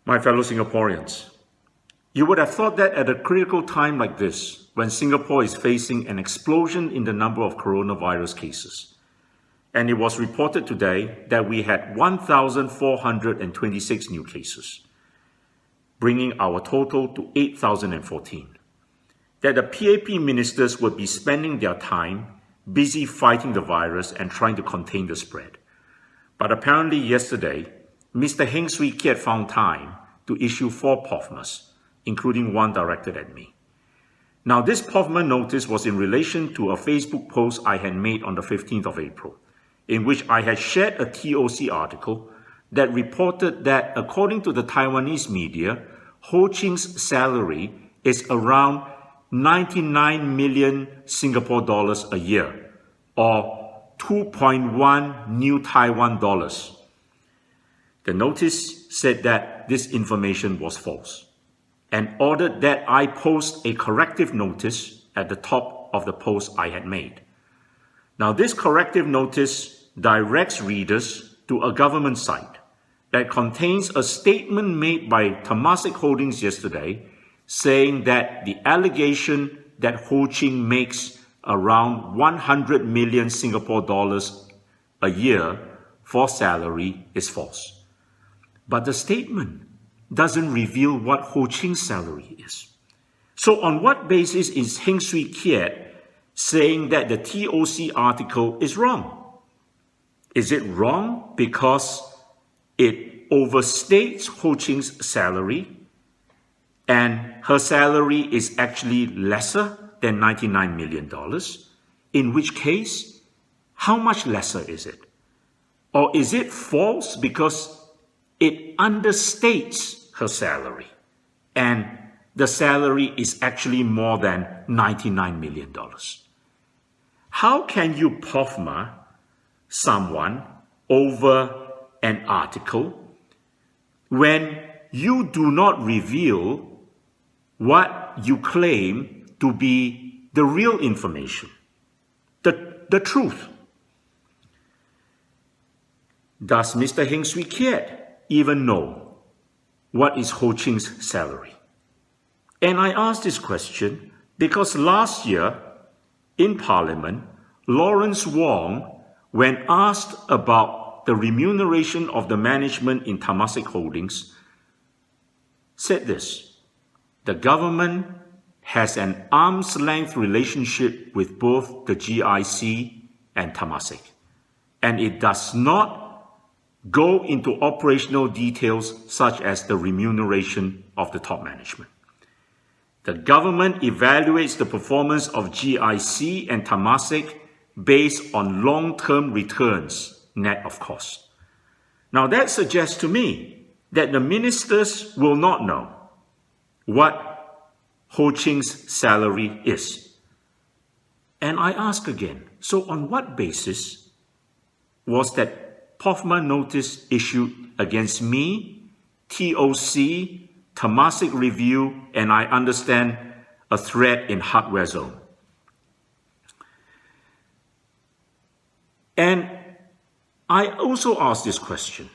My fellow Singaporeans, you would have thought that at a critical time like this, when Singapore is facing an explosion in the number of coronavirus cases, and it was reported today that we had 1,426 new cases, bringing our total to 8,014, that the PAP ministers would be spending their time busy fighting the virus and trying to contain the spread. But apparently yesterday, Mr. Heng Swee Keat found time to issue 4 POFMAs, including one directed at me. Now, this POFMA notice was in relation to a Facebook post I had made on the 15th of April, in which I had shared a TOC article that reported that, according to the Taiwanese media, Ho Ching's salary is around 99 million Singapore dollars a year, or 2.1 new Taiwan dollars. The notice said that this information was false and ordered that I post a corrective notice at the top of the post I had made. Now, this corrective notice directs readers to a government site that contains a statement made by Temasek Holdings yesterday saying that the allegation that Ho Ching makes around 100 million Singapore dollars a year for salary is false. But the statement doesn't reveal what Ho Ching's salary is. So on what basis is Heng Swee Keat saying that the TOC article is wrong? Is it wrong because it overstates Ho Ching's salary and her salary is actually lesser than $99 million? In which case, how much lesser is it? Or is it false because it understates her salary and the salary is actually more than $99 million? How can you POFMA someone over an article when you do not reveal what you claim to be the real information, the truth? Does Mr. Heng Swee Keat even know what is Ho Ching's salary? And I ask this question because last year in Parliament, Lawrence Wong, when asked about the remuneration of the management in Temasek Holdings, said this: the government has an arm's length relationship with both the GIC and Temasek, and it does not go into operational details such as the remuneration of the top management. The government evaluates the performance of GIC and Temasek based on long-term returns, net of cost. Now that suggests to me that the ministers will not know what Ho Ching's salary is. And I ask again, so on what basis was that POFMA notice issued against me, TOC, Temasek Review, and I understand a thread in Hardware Zone? And I also ask this question: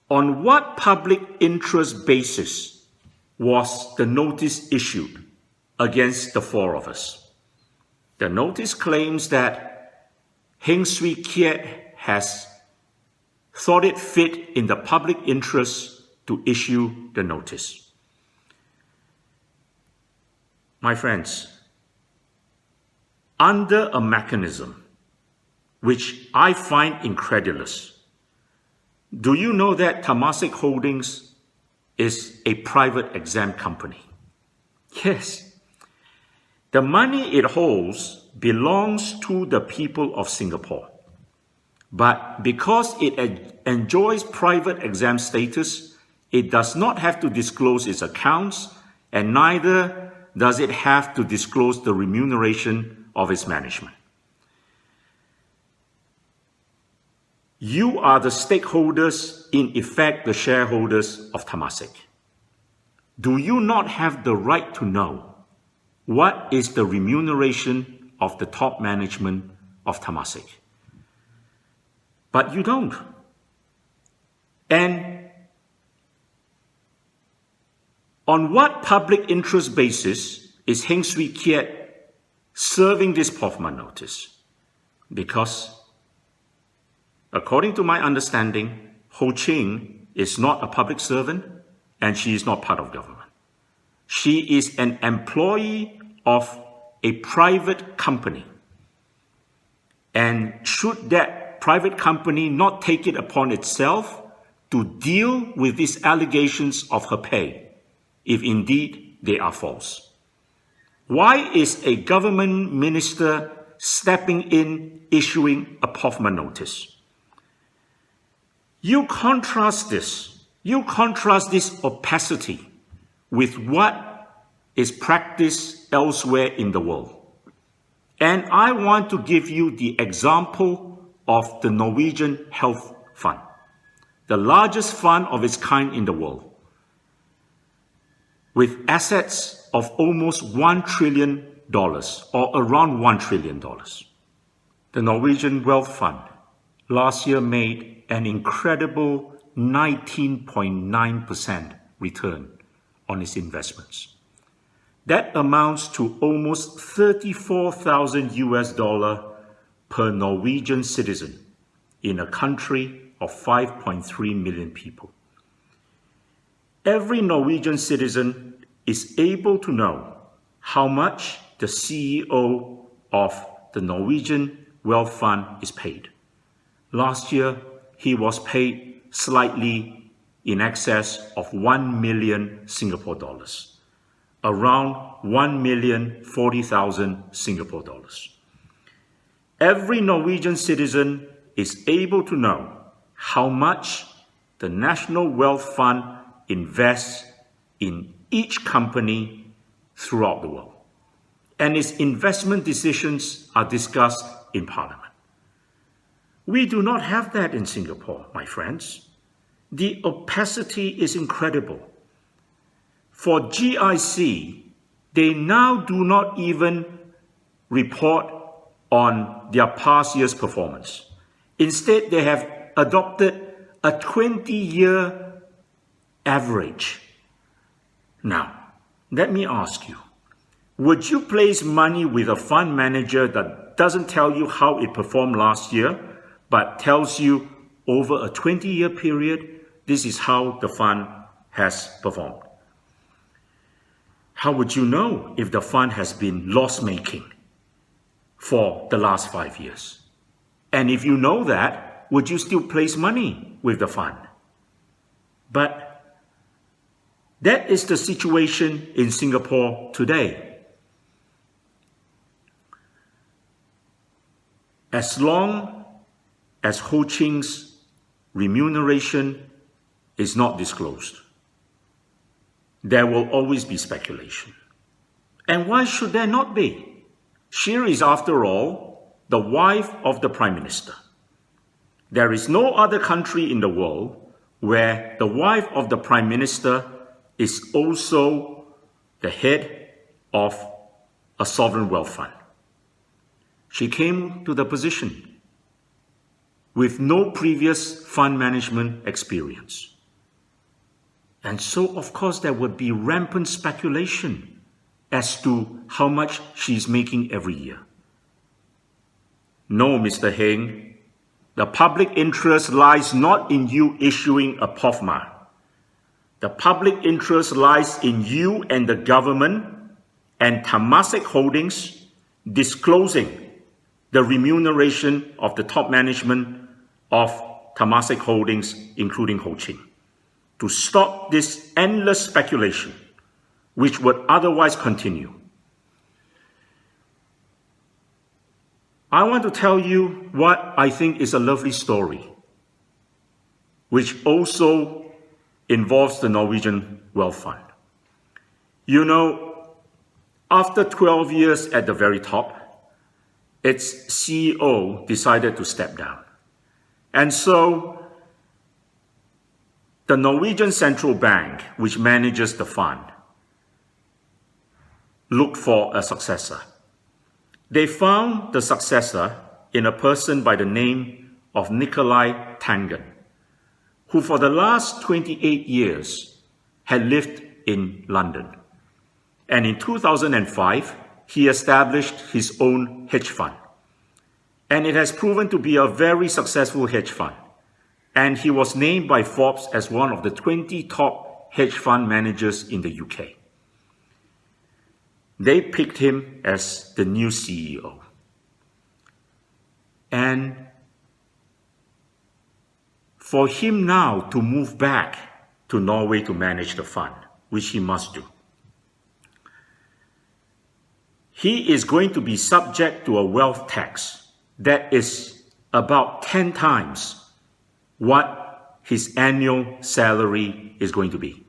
on what public interest basis was the notice issued against the 4 of us? The notice claims that Heng Swee Keat has thought it fit in the public interest to issue the notice. My friends, under a mechanism which I find incredulous, do you know that Temasek Holdings is a private exam company? Yes. The money it holds belongs to the people of Singapore. But because it enjoys private exam status, it does not have to disclose its accounts, and neither does it have to disclose the remuneration of its management. You are the stakeholders, in effect the shareholders of Temasek. Do you not have the right to know what is the remuneration of the top management of Temasek? But you don't. And On what public interest basis is Heng Swee Keat serving this POFMA notice? Because, according to my understanding, Ho Ching is not a public servant and she is not part of government. She is an employee of a private company. And should that private company not take it upon itself to deal with these allegations of her pay, if indeed they are false? Why is a government minister stepping in, issuing a POFMA notice? You contrast this opacity with what is practiced elsewhere in the world. And I want to give you the example of the Norwegian Health Fund, the largest fund of its kind in the world, with assets of almost $1 trillion or around $1 trillion. The Norwegian Wealth Fund last year made an incredible 19.9% return on its investments. That amounts to almost 34,000 US dollar per Norwegian citizen in a country of 5.3 million people. Every Norwegian citizen is able to know how much the CEO of the Norwegian Wealth Fund is paid. Last year, he was paid slightly in excess of 1 million Singapore dollars, around 1,040,000 Singapore dollars. Every Norwegian citizen is able to know how much the National Wealth Fund invests in each company throughout the world, and its investment decisions are discussed in Parliament. We do not have that in Singapore, my friends. The opacity is incredible. For GIC, they now do not even report on their past year's performance. Instead, they have adopted a 20-year average. Now, let me ask you, would you place money with a fund manager that doesn't tell you how it performed last year, but tells you over a 20-year period, this is how the fund has performed? How would you know if the fund has been loss-making for the last 5 years? And if you know that, would you still place money with the fund? But that is the situation in Singapore today. As long as Ho Ching's remuneration is not disclosed, there will always be speculation. And why should there not be? She is, after all, the wife of the Prime Minister. There is no other country in the world where the wife of the Prime Minister is also the head of a sovereign wealth fund. She came to the position with no previous fund management experience. And so, of course, there would be rampant speculation as to how much she's making every year. No, Mr. Heng, the public interest lies not in you issuing a POFMA. The public interest lies in you and the government and Temasek Holdings disclosing the remuneration of the top management of Temasek Holdings, including Ho Ching, to stop this endless speculation, which would otherwise continue. I want to tell you what I think is a lovely story, which also involves the Norwegian Wealth Fund. You know, after 12 years at the very top, its CEO decided to step down. And so the Norwegian Central Bank, which manages the fund, looked for a successor. They found the successor in a person by the name of Nikolai Tangen, who for the last 28 years had lived in London. And in 2005, he established his own hedge fund. And it has proven to be a very successful hedge fund. And he was named by Forbes as one of the 20 top hedge fund managers in the UK. They picked him as the new CEO. And for him now to move back to Norway to manage the fund, which he must do, he is going to be subject to a wealth tax that is about 10 times what his annual salary is going to be.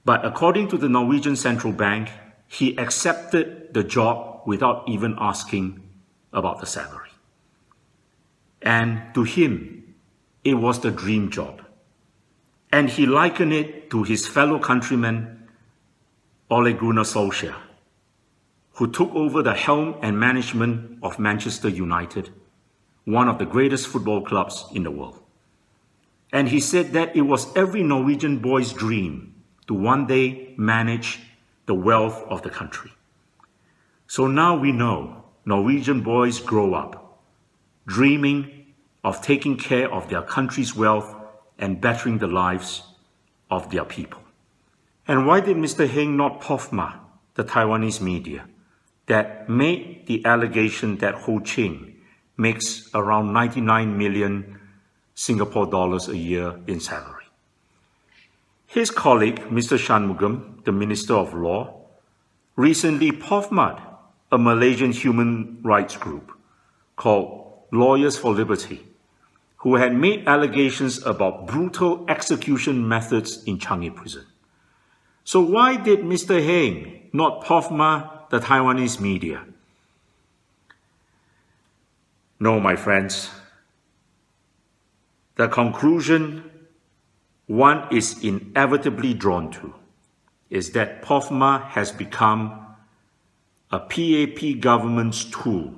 But according to the Norwegian Central Bank, he accepted the job without even asking about the salary. And to him, it was the dream job. And he likened it to his fellow countryman, Ole Gunnar Solskjaer, who took over the helm and management of Manchester United, one of the greatest football clubs in the world. And he said that it was every Norwegian boy's dream to one day manage the wealth of the country. So now we know Norwegian boys grow up dreaming of taking care of their country's wealth and bettering the lives of their people. And why did Mr. Heng not POFMA, the Taiwanese media, that made the allegation that Ho Ching makes around 99 million Singapore dollars a year in salary? His colleague, Mr. Shanmugam, the Minister of Law, recently POFMA'd a Malaysian human rights group called Lawyers for Liberty, who had made allegations about brutal execution methods in Changi prison. So why did Mr. Heng not POFMA the Taiwanese media? No, my friends. The conclusion one is inevitably drawn to is that POFMA has become a PAP government's tool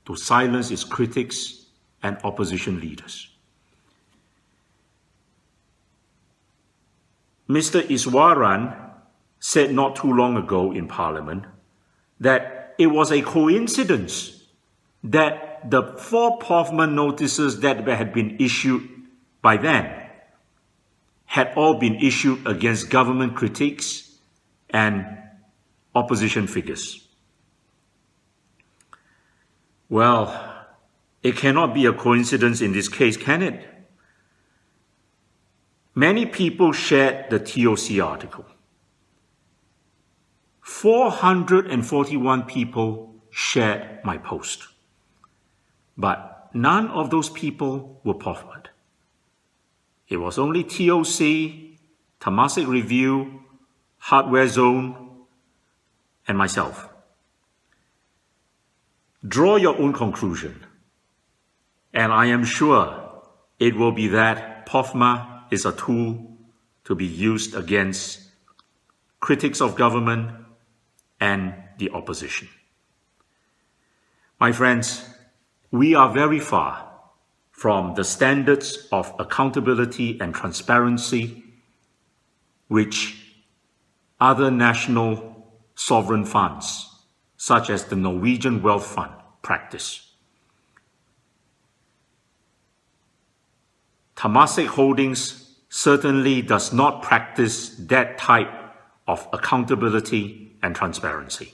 to silence its critics and opposition leaders. Mr. Iswaran said not too long ago in Parliament that it was a coincidence that the 4 POFMA notices that had been issued by then had all been issued against government critics and opposition figures. Well, it cannot be a coincidence in this case, can it? Many people shared the TOC article. 441 people shared my post. But none of those people were POFMA'd. It was only TOC, Temasek Review, Hardware Zone, and myself. Draw your own conclusion. And I am sure it will be that POFMA is a tool to be used against critics of government and the opposition. My friends, we are very far from the standards of accountability and transparency which other national sovereign funds, such as the Norwegian Wealth Fund, practice. Temasek Holdings certainly does not practice that type of accountability and transparency.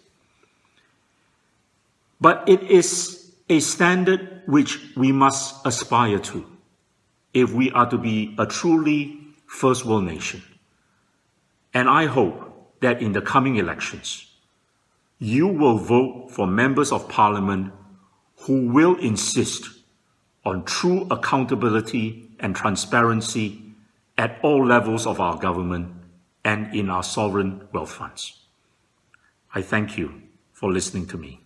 But it is a standard which we must aspire to if we are to be a truly first world nation. And I hope that in the coming elections, you will vote for members of parliament who will insist on true accountability and transparency at all levels of our government and in our sovereign wealth funds. I thank you for listening to me.